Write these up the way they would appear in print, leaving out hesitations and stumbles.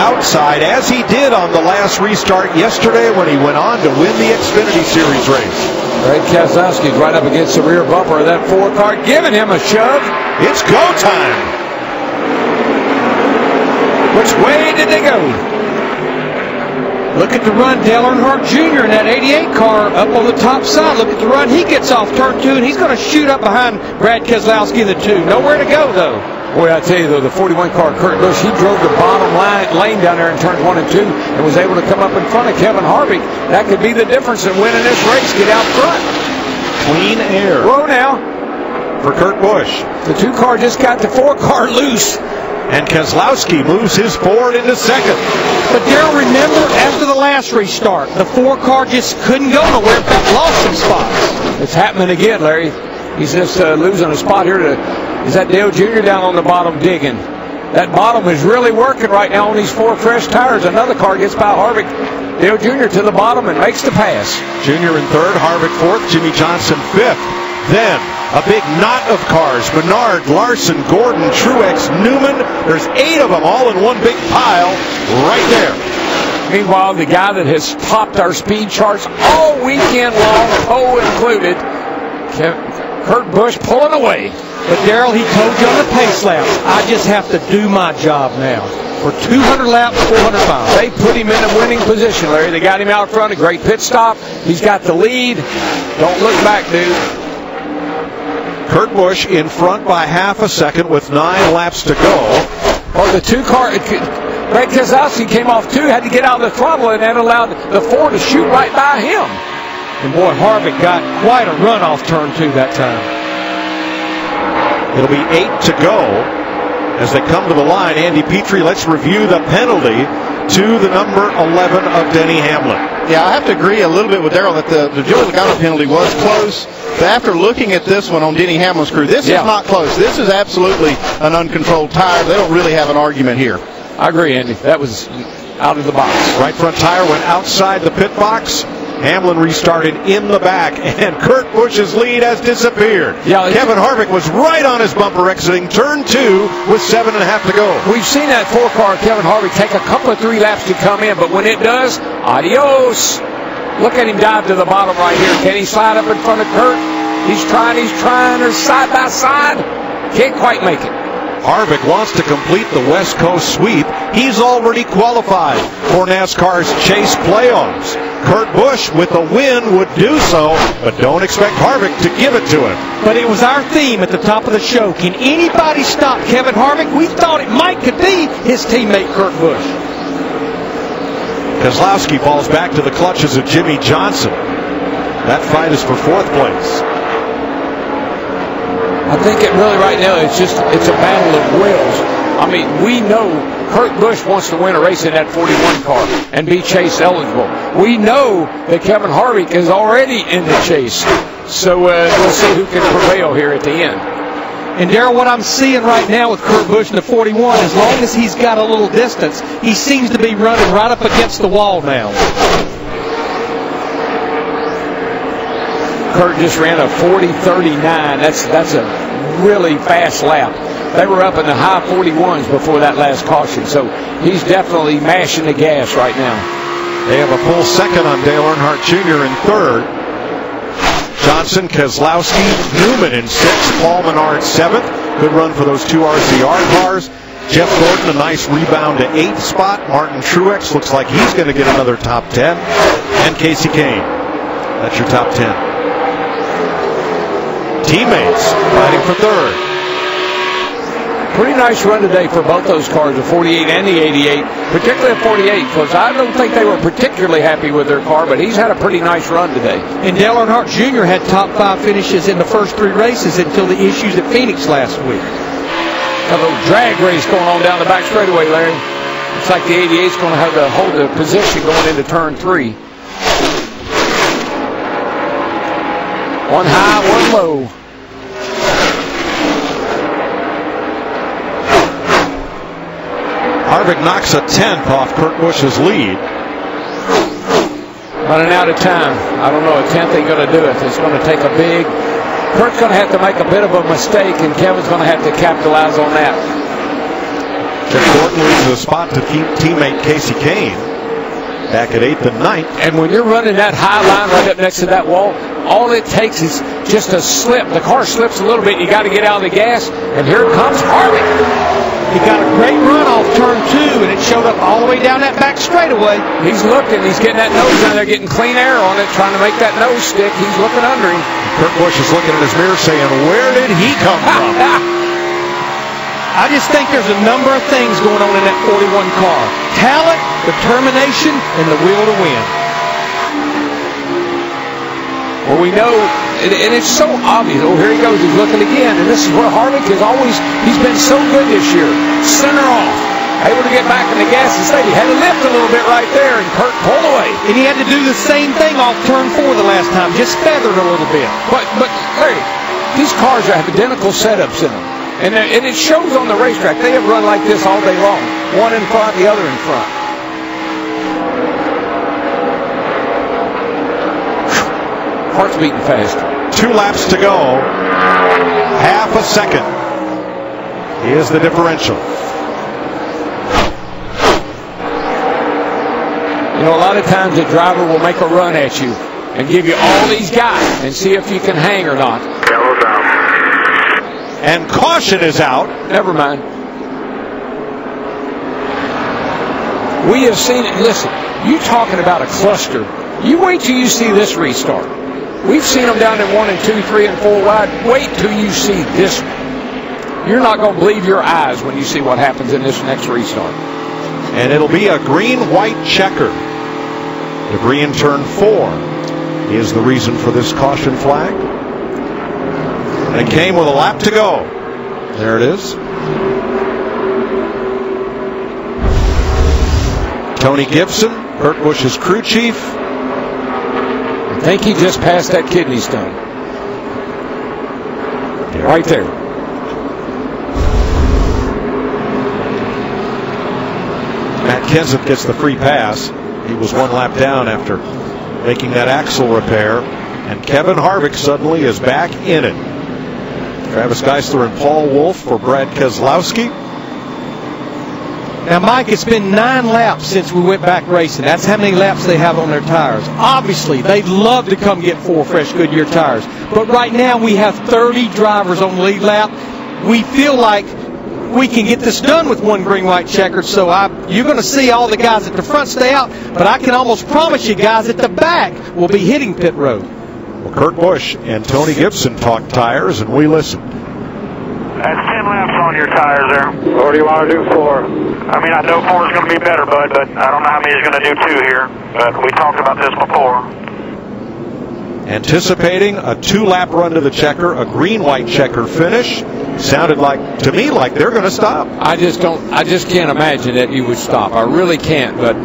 outside, as he did on the last restart yesterday when he went on to win the Xfinity Series race. Brad Keselowski's right up against the rear bumper of that Ford car, giving him a shove. It's go time. Which way did they go? Look at the run, Dale Earnhardt Jr. in that 88 car up on the top side. Look at the run. He gets off turn 2, and he's going to shoot up behind Brad Keselowski in the 2. Nowhere to go, though. Boy, I tell you, though, the 41 car, Kurt Busch, he drove the bottom lane down there in turns 1 and 2 and was able to come up in front of Kevin Harvick. That could be the difference in winning this race. Get out front. Clean air. Whoa, now. For Kurt Busch. The 2 car just got the 4 car loose. And Keselowski moves his Ford into second. But Darrell, remember, after the last restart, the 4 car just couldn't go nowhere. In fact, lost some spots. It's happening again, Larry. He's just losing a spot here. Is that Dale Jr. down on the bottom digging? That bottom is really working right now on these 4 fresh tires. Another car gets by Harvick. Dale Jr. to the bottom and makes the pass. Jr. in third, Harvick fourth, Jimmy Johnson fifth. Then a big knot of cars. Menard, Larson, Gordon, Truex, Newman. There's 8 of them all in one big pile right there. Meanwhile, the guy that has topped our speed charts all weekend long, pole included, Kurt Busch pulling away. But Darrell, he told you on the pace laps, I just have to do my job now. For 200 laps, 400 miles. They put him in a winning position, Larry. They got him out front, a great pit stop. He's got the lead. Don't look back, dude. Kurt Busch in front by half a second with 9 laps to go. Oh, the 2 car, Brad Keselowski came off 2, had to get out of the throttle, and that allowed the 4 to shoot right by him. And boy, Harvick got quite a run off turn 2 that time. It'll be 8 to go. As they come to the line, Andy Petrie, let's review the penalty to the number 11 of Denny Hamlin. Yeah, I have to agree a little bit with Darrell that the Joey Logano penalty was close. But after looking at this one on Denny Hamlin's crew, this is not close. This is absolutely an uncontrolled tire. They don't really have an argument here. I agree, Andy. That was out of the box. Right front tire went outside the pit box. Hamlin restarted in the back, and Kurt Busch's lead has disappeared. Yeah, Kevin Harvick was right on his bumper exiting turn 2 with 7.5 to go. We've seen that 4 car, Kevin Harvick, take a couple of 3 laps to come in, but when it does, adios. Look at him dive to the bottom right here. Can he slide up in front of Kurt? He's trying. They're side by side. Can't quite make it. Harvick wants to complete the West Coast sweep. He's already qualified for NASCAR's Chase playoffs. Kurt Busch, with a win, would do so, but don't expect Harvick to give it to him. But it was our theme at the top of the show. Can anybody stop Kevin Harvick? We thought it could be his teammate Kurt Busch. Keselowski falls back to the clutches of Jimmy Johnson. That fight is for 4th place. I think it really right now it's a battle of wills. I mean, we know Kurt Busch wants to win a race in that 41 car and be Chase eligible. We know that Kevin Harvick is already in the chase. So we'll see who can prevail here at the end. And Darrell, what I'm seeing right now with Kurt Busch in the 41, as long as he's got a little distance, he seems to be running right up against the wall now. Kurt just ran a 40.39. That's a really fast lap. They were up in the high 41s before that last caution, so he's definitely mashing the gas right now. They have a full second on Dale Earnhardt Jr. in third. Johnson, Keselowski, Newman in 6th, Paul Menard 7th. Good run for those 2 RCR cars. Jeff Gordon, a nice rebound to 8th spot. Martin Truex looks like he's going to get another top 10. And Casey Kane. That's your top 10. Teammates fighting for third. Pretty nice run today for both those cars, the 48 and the 88, particularly the 48, because I don't think they were particularly happy with their car, but he's had a pretty nice run today. And Dale Earnhardt Jr. had top 5 finishes in the first 3 races until the issues at Phoenix last week. A little drag race going on down the back straightaway, Larry. Looks like the 88 is going to have to hold the position going into turn 3. One high, one low. Harvick knocks a 10th off Kurt Busch's lead. Running out of time. I don't know, a 10th ain't going to do it. It's going to take a big... Kurt's going to have to make a bit of a mistake, and Kevin's going to have to capitalize on that. Jeff Gordon loses a spot to teammate Casey Kane back at 8th and 9th. And when you're running that high line right up next to that wall, all it takes is just a slip. The car slips a little bit. You got to get out of the gas. And here comes Harvick. He got a great run off turn 2, and it showed up all the way down that back straightaway. He's looking. He's getting that nose down there, getting clean air on it, trying to make that nose stick. He's looking under him. Kurt Busch is looking at his mirror saying, where did he come from? I just think there's a number of things going on in that 41 car. Talent, determination, and the will to win. Well, we know, and it's so obvious. Oh, here he goes. He's looking again. And this is where Harvick is always, he's been so good this year. Center off. Able to get back in the gas and stay. He had to lift a little bit right there, and Kurt pulled away. And he had to do the same thing off turn 4 the last time. Just feathered a little bit. But Larry, these cars have identical setups in them. And it shows on the racetrack. They have run like this all day long. One in front, the other in front. Heart's beating fast. 2 laps to go. Half a second is the differential. You know, a lot of times a driver will make a run at you and give you all these guys and see if you can hang or not. Yellow's out. And caution is out. Never mind. We have seen it. Listen, you talking about a cluster. You wait till you see this restart. We've seen them down in 1 and 2, 3 and 4 wide. Wait till you see this one. You're not going to believe your eyes when you see what happens in this next restart. And it'll be a green-white checker. Debris in turn 4 is the reason for this caution flag. And it came with a lap to go. There it is. Tony Gibson, Kurt Busch's crew chief. I think he just passed that kidney stone. Right there. Matt Kenseth gets the free pass. He was 1 lap down after making that axle repair. And Kevin Harvick suddenly is back in it. Travis Geisler and Paul Wolfe for Brad Keselowski. Now, Mike, it's been 9 laps since we went back racing. That's how many laps they have on their tires. Obviously, they'd love to come get 4 fresh Goodyear tires. But right now, we have 30 drivers on the lead lap. We feel like we can get this done with 1 green-white checkered. So you're going to see all the guys at the front stay out. But I can almost promise you guys at the back will be hitting pit road. Well, Kurt Busch and Tony Gibson talked tires, and we listened. That's 10 laps on your tires there. What do you want to do 4? I mean, I know 4 is going to be better, Bud, but I don't know how many is going to do 2 here. But we talked about this before. Anticipating a 2-lap run to the checker, a green-white checker finish. Sounded like, to me, like they're going to stop. I just can't imagine that you would stop. I really can't, but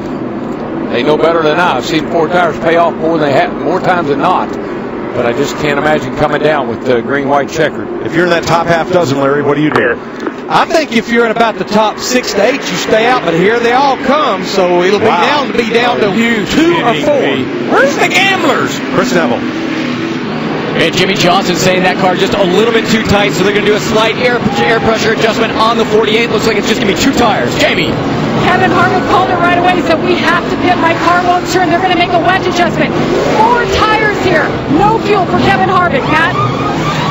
they know better than I. I've seen 4 tires pay off more times than not. But I just can't imagine coming down with the green-white checkered. If you're in that top half dozen, Larry, what do you do? I think if you're in about the top 6 to 8, you stay out. But here they all come, so it'll be down to 2 or 4. Where's the gamblers? Chris Neville. And Jimmy Johnson saying that car just a little bit too tight, so they're going to do a slight air pressure adjustment on the 48. Looks like it's just going to be 2 tires. Jamie. Kevin Harvick called it right away, so we have to pit. My car won't turn. They're going to make a wedge adjustment. 4 tires here. No fuel for Kevin Harvick, Matt.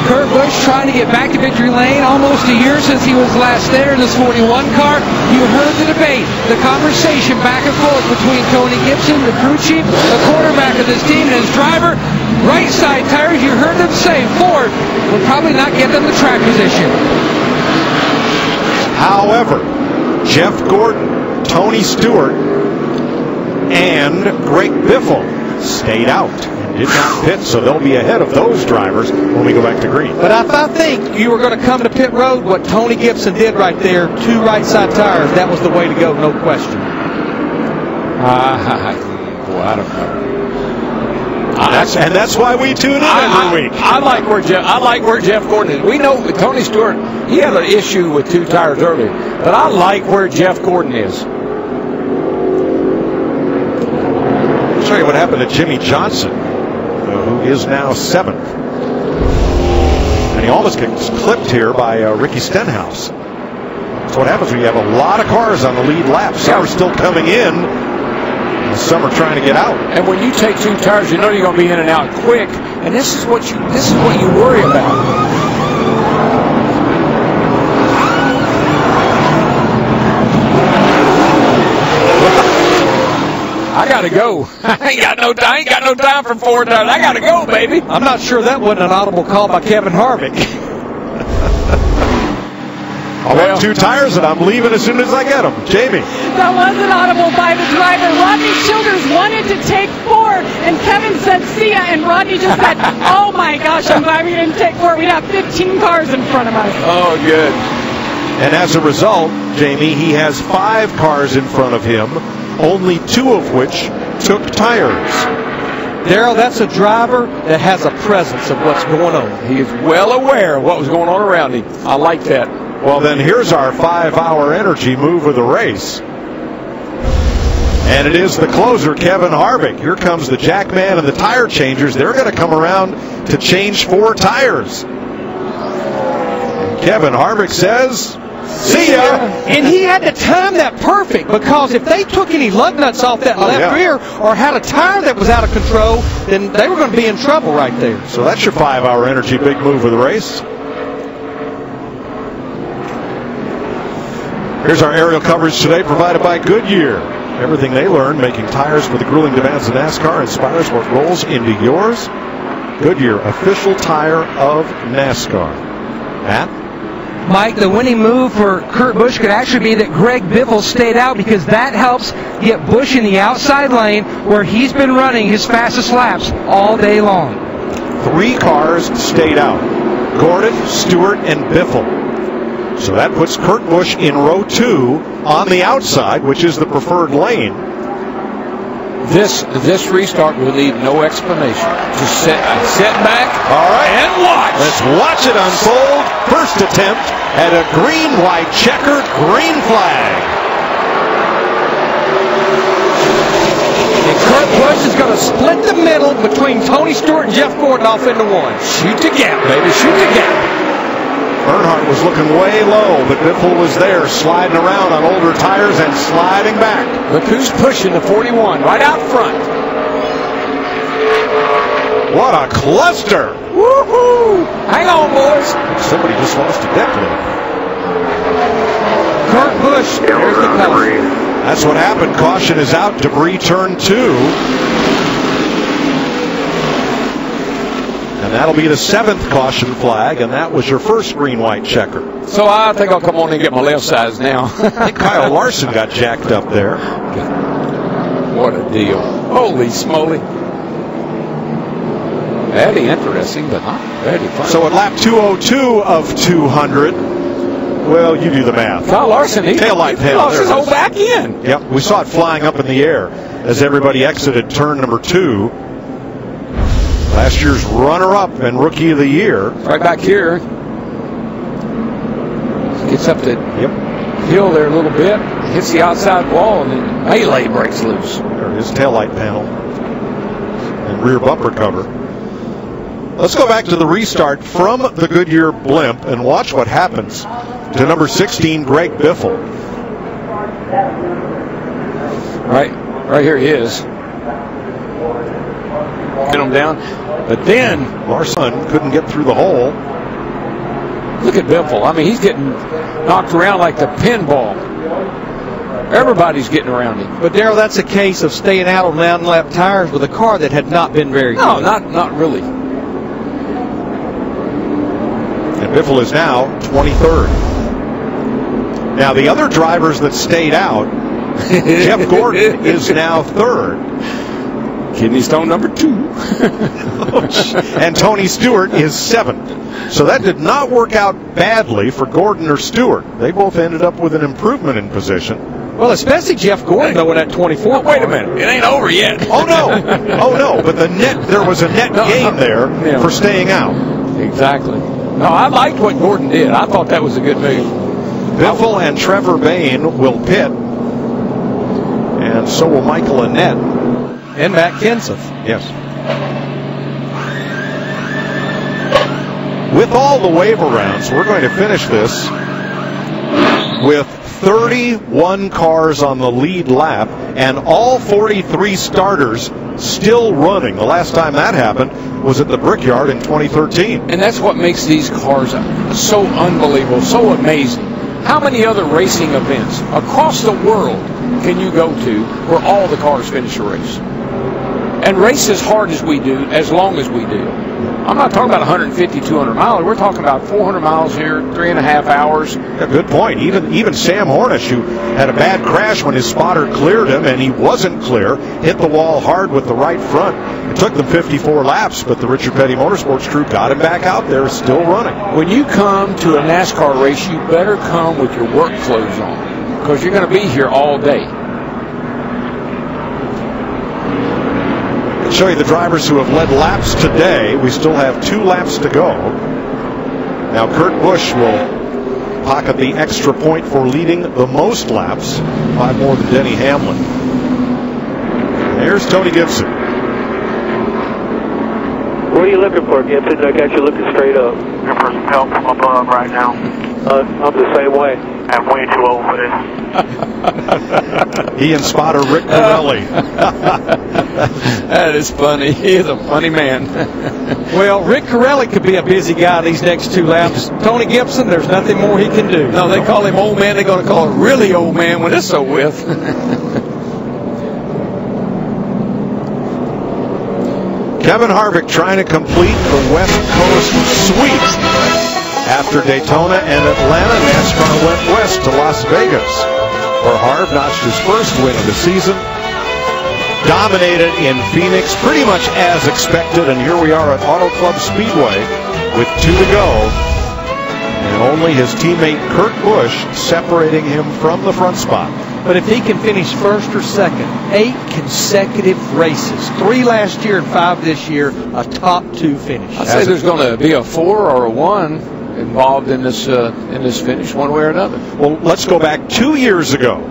Kurt Busch trying to get back to victory lane. Almost a year since he was last there in this 41 car. You heard the debate, the conversation back and forth between Tony Gibson, the crew chief, the quarterback of this team, and his driver. Right side tires, you heard them say Ford will probably not get them the track position. However, Jeff Gordon, Tony Stewart, and Greg Biffle stayed out and did not pit, so they'll be ahead of those drivers when we go back to green. But I think you were going to come to pit road, what Tony Gibson did right there, 2 right side tires, that was the way to go, no question. Boy, I don't know. That's why we tune in every week. I like where Jeff Gordon is. We know with Tony Stewart, he had an issue with 2 tires earlier, but I like where Jeff Gordon is. I'll show you what happened to Jimmy Johnson, who is now 7th. And he almost gets clipped here by Ricky Stenhouse. That's what happens when you have a lot of cars on the lead lap. Some are still coming in, and some are trying to get out. And when you take 2 tires, you know you're going to be in and out quick. And this is what you worry about. I gotta go. I ain't got no time for 4 tires. I gotta go, baby. I'm not sure that wasn't an audible call by Kevin Harvick. I want 2 tires, and I'm leaving as soon as I get them. Jamie. That wasn't audible by the driver. Rodney Childers wanted to take 4, and Kevin said, see ya, and Rodney just said, oh my gosh, I'm glad we didn't take 4. We'd have 15 cars in front of us. Oh, good. And as a result, Jamie, he has 5 cars in front of him, only 2 of which took tires. Darrell, that's a driver that has a presence of what's going on. He is well aware of what was going on around him. I like that. Well, then here's our 5-hour energy move of the race. And it is the closer, Kevin Harvick. Here comes the Jackman and the tire changers. They're going to come around to change 4 tires. And Kevin Harvick says, see ya. And he had to time that perfect, because if they took any lug nuts off that left rear or had a tire that was out of control, then they were going to be in trouble right there. So that's your 5-hour energy big move of the race. Here's our aerial coverage today provided by Goodyear. Everything they learned making tires for the grueling demands of NASCAR inspires what rolls into yours. Goodyear, official tire of NASCAR. Matt? Mike, the winning move for Kurt Busch could actually be that Greg Biffle stayed out, because that helps get Busch in the outside lane where he's been running his fastest laps all day long. 3 cars stayed out. Gordon, Stewart, and Biffle. So that puts Kurt Busch in row 2 on the outside, which is the preferred lane. This restart will need no explanation. Just sit back, all right, and watch. Let's watch it unfold. First attempt at a green, white, checkered green flag. And Kurt Busch is going to split the middle between Tony Stewart and Jeff Gordon off into 1. Shoot the gap, baby. Shoot the gap. Earnhardt was looking way low, but Biffle was there, sliding around on older tires and sliding back. Look who's pushing the 41 right out front. What a cluster! Woohoo! Hang on, boys. Somebody just lost a decade. Kurt Busch, there's the caution. That's what happened. Caution is out. Debris turn 2. And that'll be the 7th caution flag, and that was your first green-white checker. So I think I'll come on and get my left sides now. I think Kyle Larson got jacked up there. What a deal. Holy smoly. Very interesting, but not very fun. So at lap 202 of 200, well, you do the math. Kyle Larson, he taillight panel. lost his whole back end. Yep, we saw it flying up in the air as everybody exited turn number 2. Last year's runner-up and rookie of the year. Right back here. Gets up the hill there a little bit. Hits the outside wall, and then melee breaks loose. There, his taillight panel and rear bumper cover. Let's go back to the restart from the Goodyear blimp and watch what happens to number 16, Greg Biffle. Right here he is. Get him down. But then Larson couldn't get through the hole. Look at Biffle. I mean, he's getting knocked around like the pinball. Everybody's getting around him. But Darrell, that's a case of staying out on 9-lap tires with a car that had not been very good. No, not really. And Biffle is now 23rd. Now the other drivers that stayed out, Jeff Gordon is now 3rd. Kidney stone number 2. And Tony Stewart is 7th. So that did not work out badly for Gordon or Stewart. They both ended up with an improvement in position. Well, especially Jeff Gordon, though, in that 24. Oh, wait a minute. It ain't over yet. Oh, no. But there was a net gain there for staying out. Exactly. No, I liked what Gordon did. I thought that was a good move. Biffle and Trevor Bayne will pit. And so will Michael Annett. And Matt Kenseth. Yes. With all the wave arounds, we're going to finish this with 31 cars on the lead lap and all 43 starters still running. The last time that happened was at the Brickyard in 2013. And that's what makes these cars so unbelievable, so amazing. How many other racing events across the world can you go to where all the cars finish a race? And race as hard as we do, as long as we do. I'm not talking about 150, 200 miles. We're talking about 400 miles here, 3.5 hours. Yeah, good point. Even Sam Hornish, who had a bad crash when his spotter cleared him, and he wasn't clear, hit the wall hard with the right front. It took them 54 laps, but the Richard Petty Motorsports crew got him back out there, still running. When you come to a NASCAR race, you better come with your work clothes on, because you're going to be here all day. I'll show you the drivers who have led laps today. We still have 2 laps to go. Now Kurt Busch will pocket the extra point for leading the most laps, 5 more than Denny Hamlin. There's Tony Gibson. What are you looking for, Gibson? I got you looking straight up. Looking for some help from above right now. I'm the same way. I'm way too old for this. He and spotter Rick Pirelli. That is funny. He is a funny man. Well, Rick Corelli could be a busy guy these next 2 laps. Tony Gibson, there's nothing more he can do. No, they call him old man. They're going to call him really old man when it's so with. Kevin Harvick trying to complete the West Coast sweep. After Daytona and Atlanta, NASCAR went west to Las Vegas, where Harv notched his first win of the season. Dominated in Phoenix, pretty much as expected, and here we are at Auto Club Speedway with 2 to go. And only his teammate Kurt Busch separating him from the front spot. But if he can finish first or second, 8 consecutive races, 3 last year and 5 this year, a top 2 finish. I'd say there's going to be a 4 or a 1 involved in this finish, one way or another. Well, let's go back 2 years ago,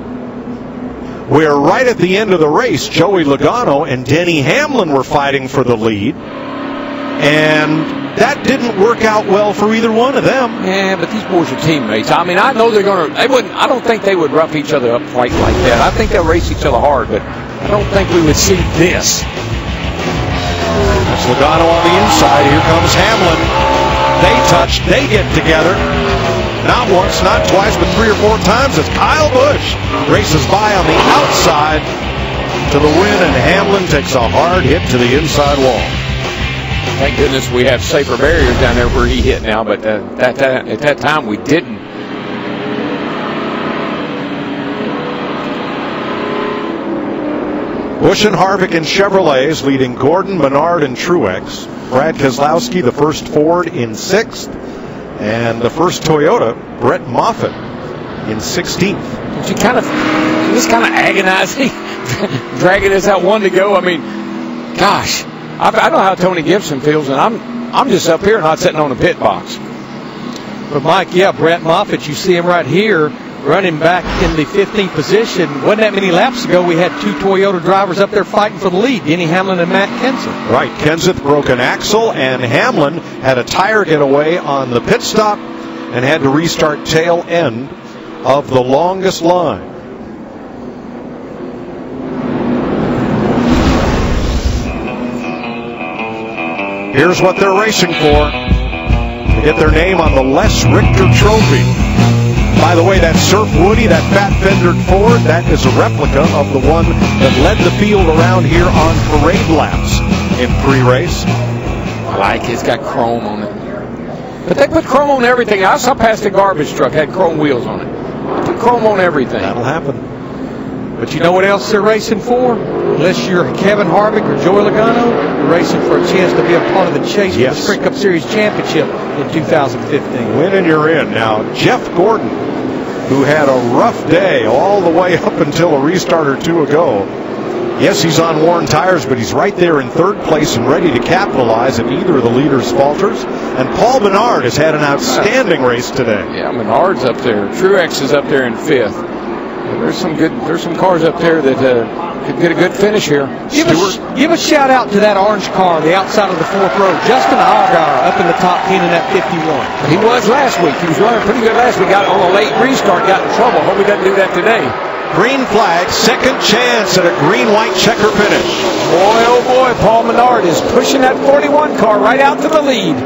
where right at the end of the race, Joey Logano and Denny Hamlin were fighting for the lead, and that didn't work out well for either one of them. Yeah, but these boys are teammates. I mean, I know they're going to. I don't think they would rough each other up quite like that. I think they'll race each other hard, but I don't think we would see this. That's Logano on the inside. Here comes Hamlin. They touch, they get together. Not once, not twice, but 3 or 4 times as Kyle Busch races by on the outside to the win, and Hamlin takes a hard hit to the inside wall. Thank goodness we have safer barriers down there where he hit now, but at that time we didn't. Busch and Harvick in Chevrolets, leading Gordon, Menard, and Truex. Brad Keselowski, the first Ford, in 6th. And the first Toyota, Brett Moffitt, in 16th. It's kind of agonizing, dragging us out 1 to go. I mean, gosh, I know how Tony Gibson feels, and I'm just up here not sitting on the pit box. But Mike, yeah, Brett Moffitt, you see him right here, running back in the 15th position. Wasn't that many laps ago we had 2 Toyota drivers up there fighting for the lead, Denny Hamlin and Matt Kenseth. Right, Kenseth broke an axle, and Hamlin had a tire get away on the pit stop and had to restart tail end of the longest line. Here's what they're racing for. To get their name on the Les Richter Trophy. By the way, that Surf Woody, that fat-fendered Ford, that is a replica of the one that led the field around here on parade laps in pre-race. I like it. It's got chrome on it. But they put chrome on everything. I saw past a garbage truck, had chrome wheels on it. Put chrome on everything. That'll happen. But you know what else they're racing for? Unless you're Kevin Harvick or Joey Logano, you're racing for a chance to be a part of the chase for the Sprint Cup Series Championship in 2015. Win and you're in. Now, Jeff Gordon, who had a rough day all the way up until a restart or 2 ago. Yes, he's on worn tires, but he's right there in 3rd place and ready to capitalize if either of the leaders falters. And Paul Menard has had an outstanding race today. Yeah, Menard's up there. Truex is up there in 5th. There's some cars up there that could get a good finish here. Give a shout out to that orange car, the outside of the fourth row, Justin Allgaier, up in the top 10 in that 51. He was last week. He was running pretty good last week. Got on a late restart, got in trouble. Hope he doesn't do that today. Green flag, second chance at a green-white checker finish. Boy, oh boy, Paul Menard is pushing that 41 car right out to the lead.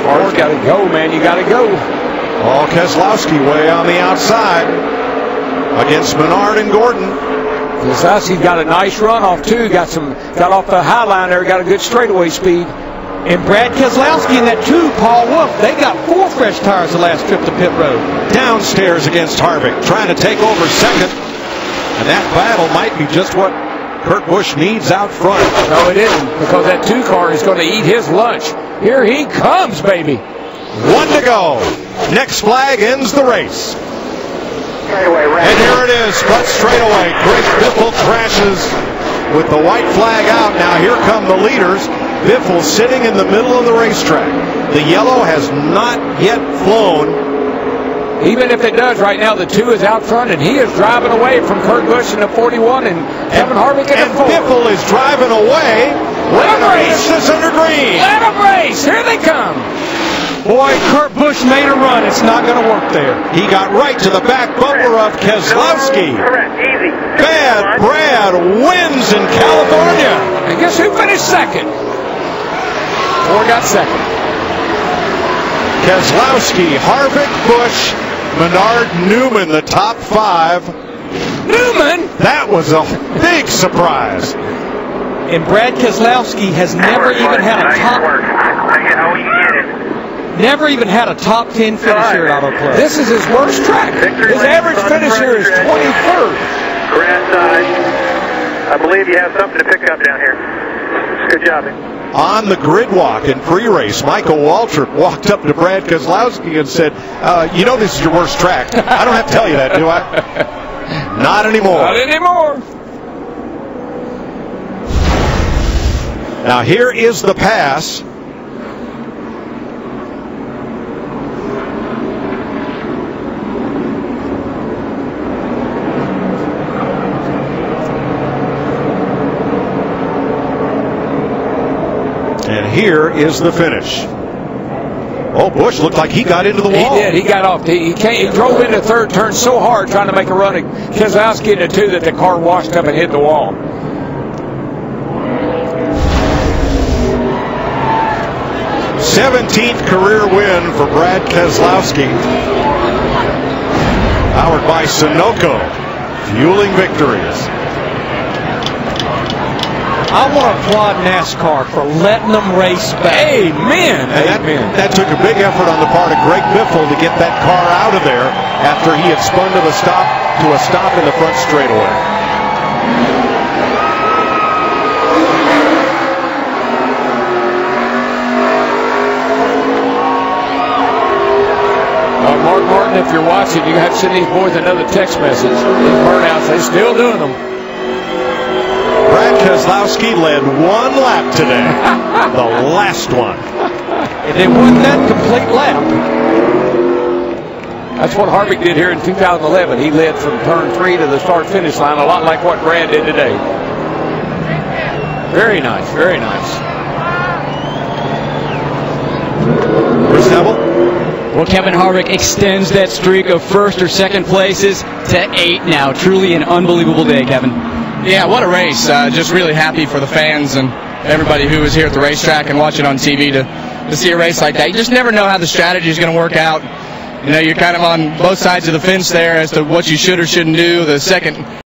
Car's got to go, man. You got to go. Oh, Keselowski way on the outside against Menard and Gordon. Keselowski's got a nice run off too. Got off the high line there. Got a good straightaway speed. And Brad Keselowski and that two, Paul Wolf, they got 4 fresh tires the last trip to pit road. Downstairs against Harvick, trying to take over second. And that battle might be just what Kurt Busch needs out front. No, it isn't, because that 2 car is going to eat his lunch. Here he comes, baby. 1 to go. Next flag ends the race. And here it is, front straightaway. Greg Biffle crashes with the white flag out. Now here come the leaders. Biffle sitting in the middle of the racetrack. The yellow has not yet flown. Even if it does, right now the 2 is out front, and he is driving away from Kurt Busch in the 41 and Kevin Harvick in the 4. And Biffle is driving away. Let him race. This under green. Let him race. Here they come. Boy, Kurt Busch made a run. It's not going to work there. He got right to the back bumper of Keselowski. Easy. Bad Brad wins in California. And guess who finished second? Or got second. Keselowski, Harvick, Busch, Menard, Newman, the top 5. Newman? That was a big surprise. And Brad Keselowski has never even had a top 10 finish here at Auto Club. This is his worst track. His average finish here is 23rd. I believe you have something to pick up down here. Good job, man. On the grid walk in pre-race, Michael Waltrip walked up to Brad Keselowski and said, you know this is your worst track. I don't have to tell you that, do I? Not anymore. Not anymore. Now here is the pass. And here is the finish. Oh, Busch looked like he got into the wall. He did. He got off. He drove into third turn so hard trying to make a run at Keselowski into 2 that the car washed up and hit the wall. '17th career win for Brad Keselowski. Powered by Sunoco, fueling victories. I want to applaud NASCAR for letting them race back. Amen. That took a big effort on the part of Greg Biffle to get that car out of there after he had spun to a stop in the front straightaway. Mark Martin, if you're watching, you have to send these boys another text message. These burnouts, they're still doing them. Brad Keselowski led 1 lap today, the last one. And it wasn't that complete lap. That's what Harvick did here in 2011. He led from turn 3 to the start-finish line, a lot like what Brad did today. Very nice, very nice. Chris Neville? Well, Kevin Harvick extends that streak of first or second places to 8 now. Truly an unbelievable day, Kevin. Yeah, what a race. Just really happy for the fans and everybody who was here at the racetrack and watching on TV to see a race like that. You just never know how the strategy is going to work out. You know, you're kind of on both sides of the fence there as to what you should or shouldn't do. The second